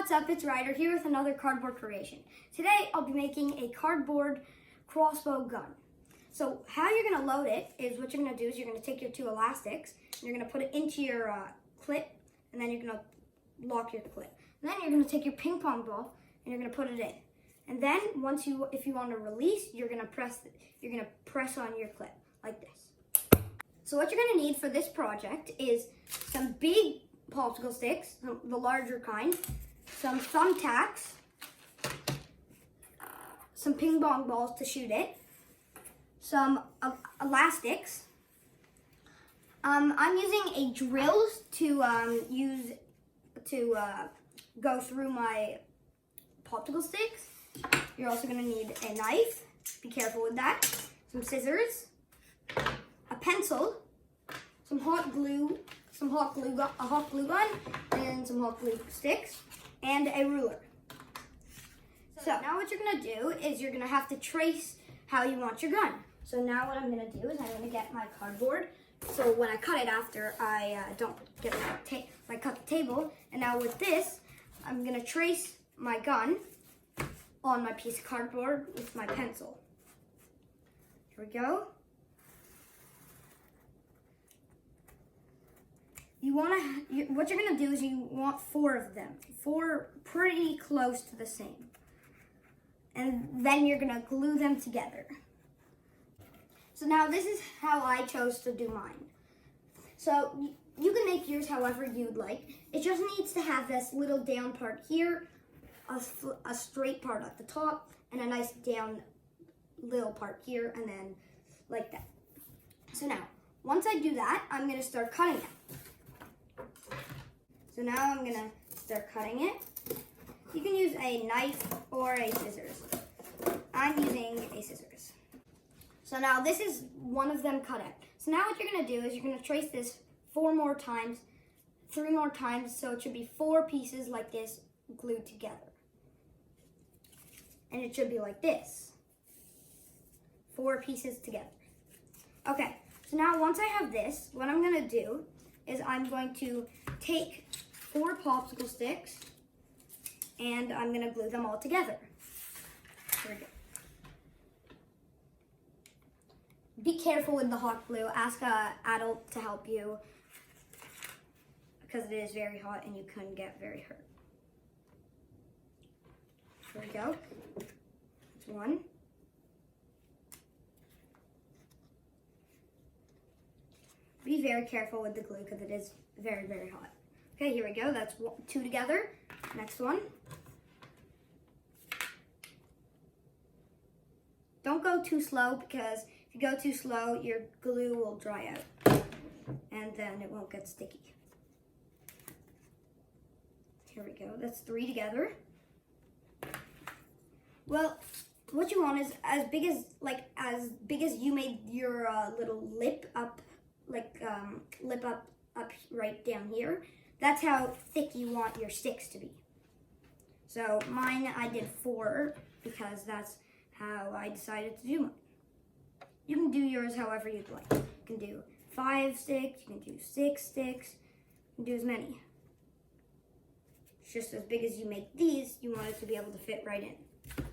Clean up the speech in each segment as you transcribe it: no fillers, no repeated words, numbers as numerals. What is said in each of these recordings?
what's up? It's Ryder here with another cardboard creation. Today I'll be making a cardboard crossbow gun. So how you're going to load it is what you're going to do is you're going to take your two elastics and you're going to put it into your clip, and then you're going to lock your clip. And then you're going to take your ping pong ball and you're going to put it in. And then if you want to release, you're going to press on your clip like this. So what you're going to need for this project is some big popsicle sticks, the larger kind, some thumbtacks, some ping pong balls to shoot it, some elastics. I'm using a drill to go through my popsicle sticks. You're also going to need a knife. Be careful with that. Some scissors, a pencil, some hot glue gun, and some hot glue sticks, and a ruler. So now what you're gonna do is you're gonna have to trace how you want your gun. So now what I'm gonna do is I'm gonna get my cardboard. So when I cut it after, I don't get I cut the table. And now with this, I'm gonna trace my gun on my piece of cardboard with my pencil. Here we go. What you're gonna do is you want 4 of them, 4 pretty close to the same. And then you're gonna glue them together. So now this is how I chose to do mine. So you can make yours however you'd like. It just needs to have this little down part here, a straight part at the top, and a nice down little part here, and then like that. So now, once I do that, I'm gonna start cutting it. So now I'm gonna start cutting it. You can use a knife or a scissors. I'm using a scissors. So now this is one of them cut out. So now what you're gonna do is you're gonna trace this 4 more times, 3 more times, so it should be 4 pieces like this glued together. And it should be like this. 4 pieces together. Okay, so now once I have this, what I'm gonna do is I'm going to take 4 popsicle sticks and I'm gonna glue them all together. Here we go. Be careful with the hot glue. Ask an adult to help you because it is very hot and you can get very hurt. Here we go. That's 1. Be very careful with the glue because it is very, very hot. Okay, here we go. That's 2 together. Next one. Don't go too slow because if you go too slow, your glue will dry out and then it won't get sticky. Here we go. That's 3 together. Well, what you want is as big as you made your little lip up, lip up right down here. That's how thick you want your sticks to be. So mine, I did 4 because that's how I decided to do mine. You can do yours however you'd like. You can do 5 sticks, you can do 6 sticks, you can do as many. It's just as big as you make these, you want it to be able to fit right in.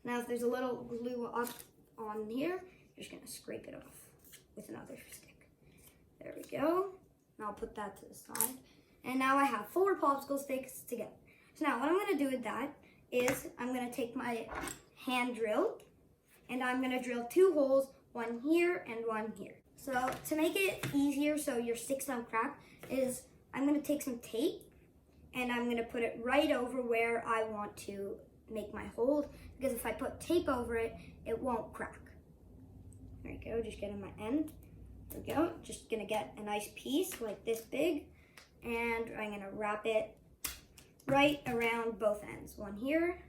Now if there's a little glue up on here, you're just gonna scrape it off with another stick. There we go. I'll put that to the side. And now I have 4 popsicle sticks together. So now what I'm gonna do with that is I'm gonna take my hand drill and I'm gonna drill 2 holes, 1 here and 1 here. So to make it easier so your sticks don't crack is I'm gonna take some tape and I'm gonna put it right over where I want to make my hole, because if I put tape over it, it won't crack. There you go, just getting my end. There we go, just gonna get a nice piece like this big, and I'm gonna wrap it right around both ends. 1 here,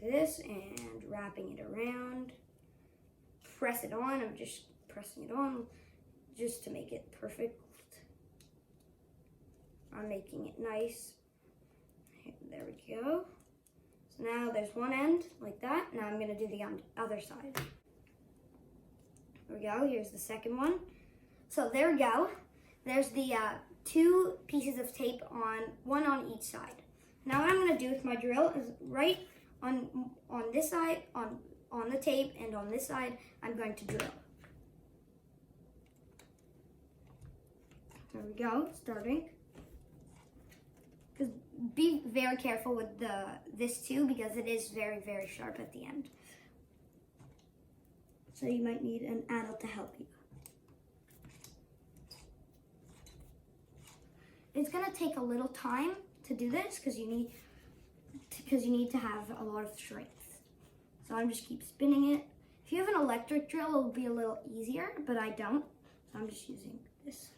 like this, and wrapping it around. Press it on, I'm just pressing it on just to make it perfect. I'm making it nice. There we go. So now there's one end like that. Now I'm gonna do the other side. There we go, here's the second one. So there we go. There's the 2 pieces of tape one on each side. Now what I'm going to do with my drill is right on this side, on the tape, and on this side, I'm going to drill. There we go, starting. Because be very careful with this too, because it is very, very sharp at the end. So you might need an adult to help you. It's gonna take a little time to do this because you need to have a lot of strength. So I'm just keep spinning it. If you have an electric drill, it'll be a little easier, but I don't. So I'm just using this.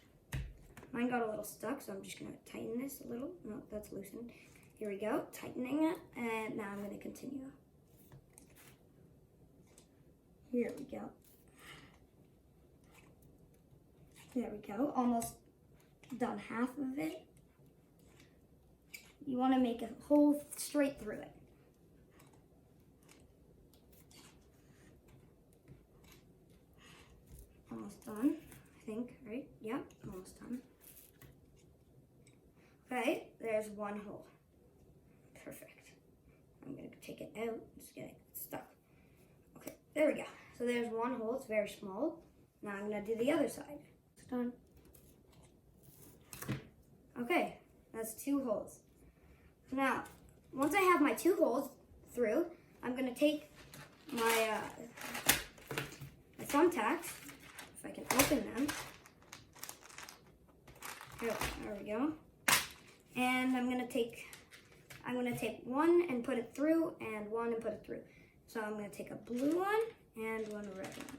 Mine got a little stuck, so I'm just gonna tighten this a little. No, that's loosened. Here we go, tightening it, and now I'm gonna continue. Here we go. There we go, almost done half of it. You want to make a hole straight through it. Almost done, I think, right? Yep, almost done. Okay, there's one hole. Perfect. I'm going to take it out. It's getting stuck. Okay, there we go. So there's one hole. It's very small. Now I'm going to do the other side. It's done. Okay, that's 2 holes. Now, once I have my 2 holes through, I'm going to take my thumbtacks, if I can open them. There we go. And I'm going to take one and put it through, and one and put it through. So I'm going to take a blue one and one red one.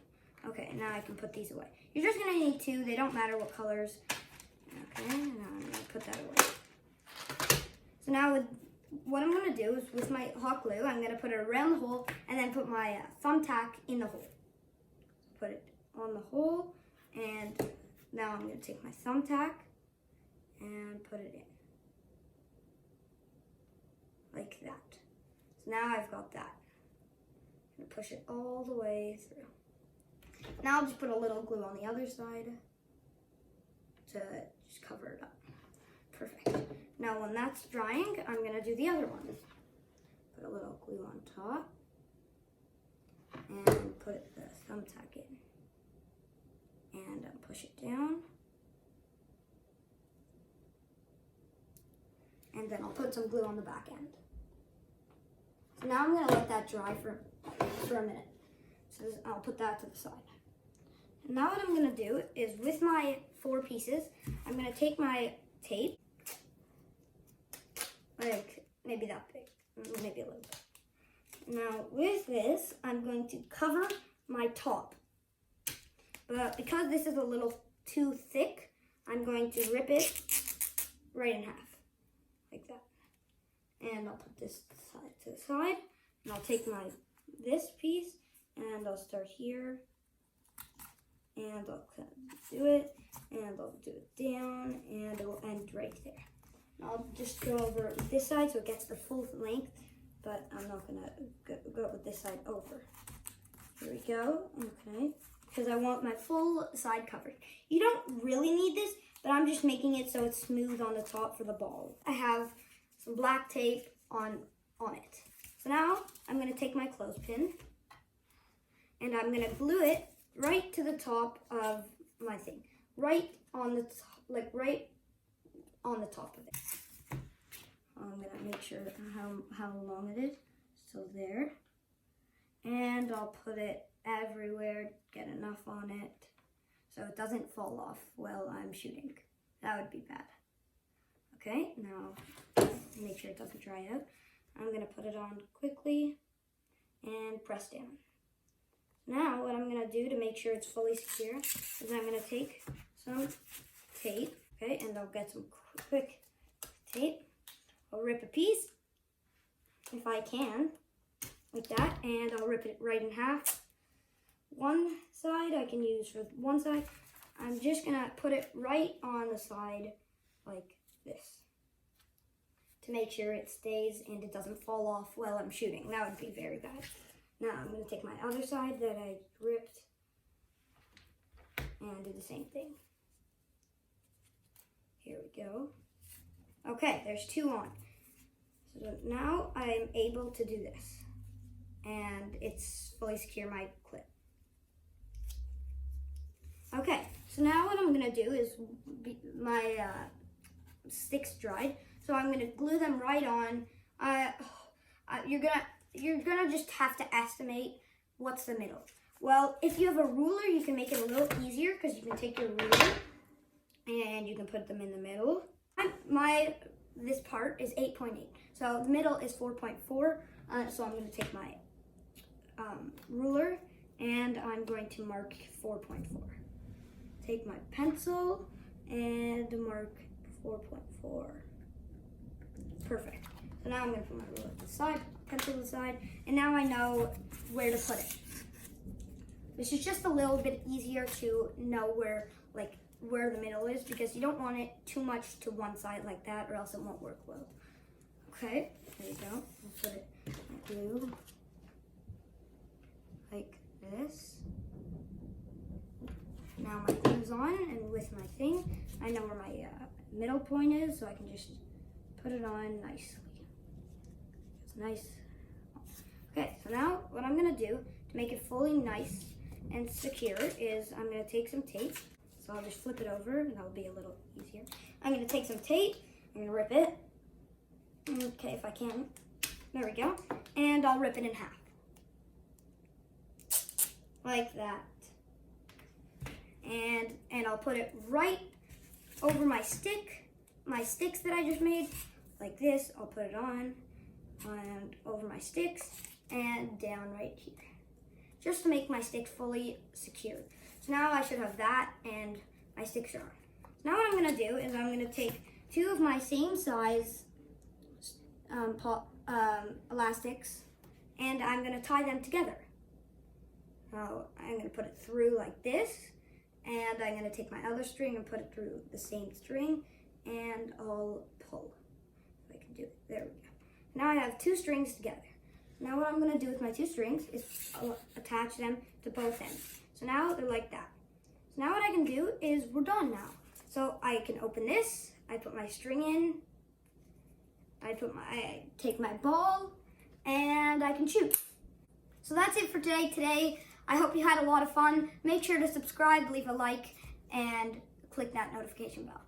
Okay, now I can put these away. You're just going to need 2. They don't matter what colors. Okay, now I'm going to put that away. So now what I'm going to do is with my hot glue, I'm going to put it around the hole and then put my thumbtack in the hole. Put it on the hole, and now I'm going to take my thumbtack and put it in. Like that. So now I've got that. I'm going to push it all the way through. Now I'll just put a little glue on the other side to just cover it up. Perfect. Now when that's drying, I'm going to do the other one. Put a little glue on top and put the thumbtack in. And push it down. And then I'll put some glue on the back end. So now I'm going to let that dry for a minute. So I'll put that to the side. And now what I'm going to do is with my 4 pieces, I'm going to take my tape, like maybe that big, maybe a little bit. Now with this, I'm going to cover my top. But because this is a little too thick, I'm going to rip it right in half, like that. And I'll put this side to the side, and I'll take this piece, and I'll start here, and I'll kind of do it, and I'll do it down, and it will end right there. And I'll just go over this side so it gets the full length, but I'm not gonna go with this side over. Here we go, okay, because I want my full side covered. You don't really need this, but I'm just making it so it's smooth on the top for the ball. I have some black tape on it. So now I'm gonna take my clothespin and I'm gonna glue it right to the top of my thing, right on the top of it. I'm gonna make sure how long it is. So there, and I'll put it everywhere, get enough on it so it doesn't fall off while I'm shooting. That would be bad. Okay, now make sure it doesn't dry out. I'm gonna put it on quickly and press down. Now what I'm gonna do to make sure it's fully secure is I'm gonna take some tape, okay, and I'll get some quick tape. I'll rip a piece, if I can, like that, and I'll rip it right in half. One side I can use for one side. I'm just gonna put it right on the side like this to make sure it stays and it doesn't fall off while I'm shooting. That would be very bad. Now I'm gonna take my other side that I ripped and do the same thing. Here Here we go. Okay, there's 2 on. So now I'm able to do this. And it's fully secure my clip. Okay, so now what I'm gonna do is my sticks dried. So I'm gonna glue them right on. You're gonna just have to estimate what's the middle. Well, if you have a ruler, you can make it a little easier because you can take your ruler and you can put them in the middle. This part is 8.8, so the middle is 4.4. So I'm going to take my ruler and I'm going to mark 4.4. Take my pencil and mark 4.4. Perfect. So now I'm going to put my ruler to the side, pencil to the side, and now I know where to put it. This is just a little bit easier to know where the middle is, because you don't want it too much to one side like that, or else it won't work well. Okay, there you go. I'll put it glue like this. Now my glue's on, and with my thing, I know where my middle point is, so I can just put it on nicely. It's nice. Okay, so now what I'm gonna do to make it fully nice and secure is I'm gonna take some tape. So I'll just flip it over, and that'll be a little easier. I'm gonna take some tape, I'm gonna rip it. Okay, if I can. There we go. And I'll rip it in half. Like that. And I'll put it right over my sticks that I just made. Like this, I'll put it on, and over my sticks, and down right here. Just to make my sticks fully secured. So now I should have that, and my sticks are on. So now what I'm gonna do is I'm gonna take 2 of my same size elastics, and I'm gonna tie them together. So I'm gonna put it through like this, and I'm gonna take my other string and put it through the same string, and I'll pull. If I can do it, there we go. Now I have 2 strings together. Now what I'm gonna do with my 2 strings is attach them to both ends. So now they're like that. So now what I can do is we're done now. So I can open this, I put my string in, I take my ball, and I can shoot. So that's it for today. I hope you had a lot of fun. Make sure to subscribe, leave a like, and click that notification bell.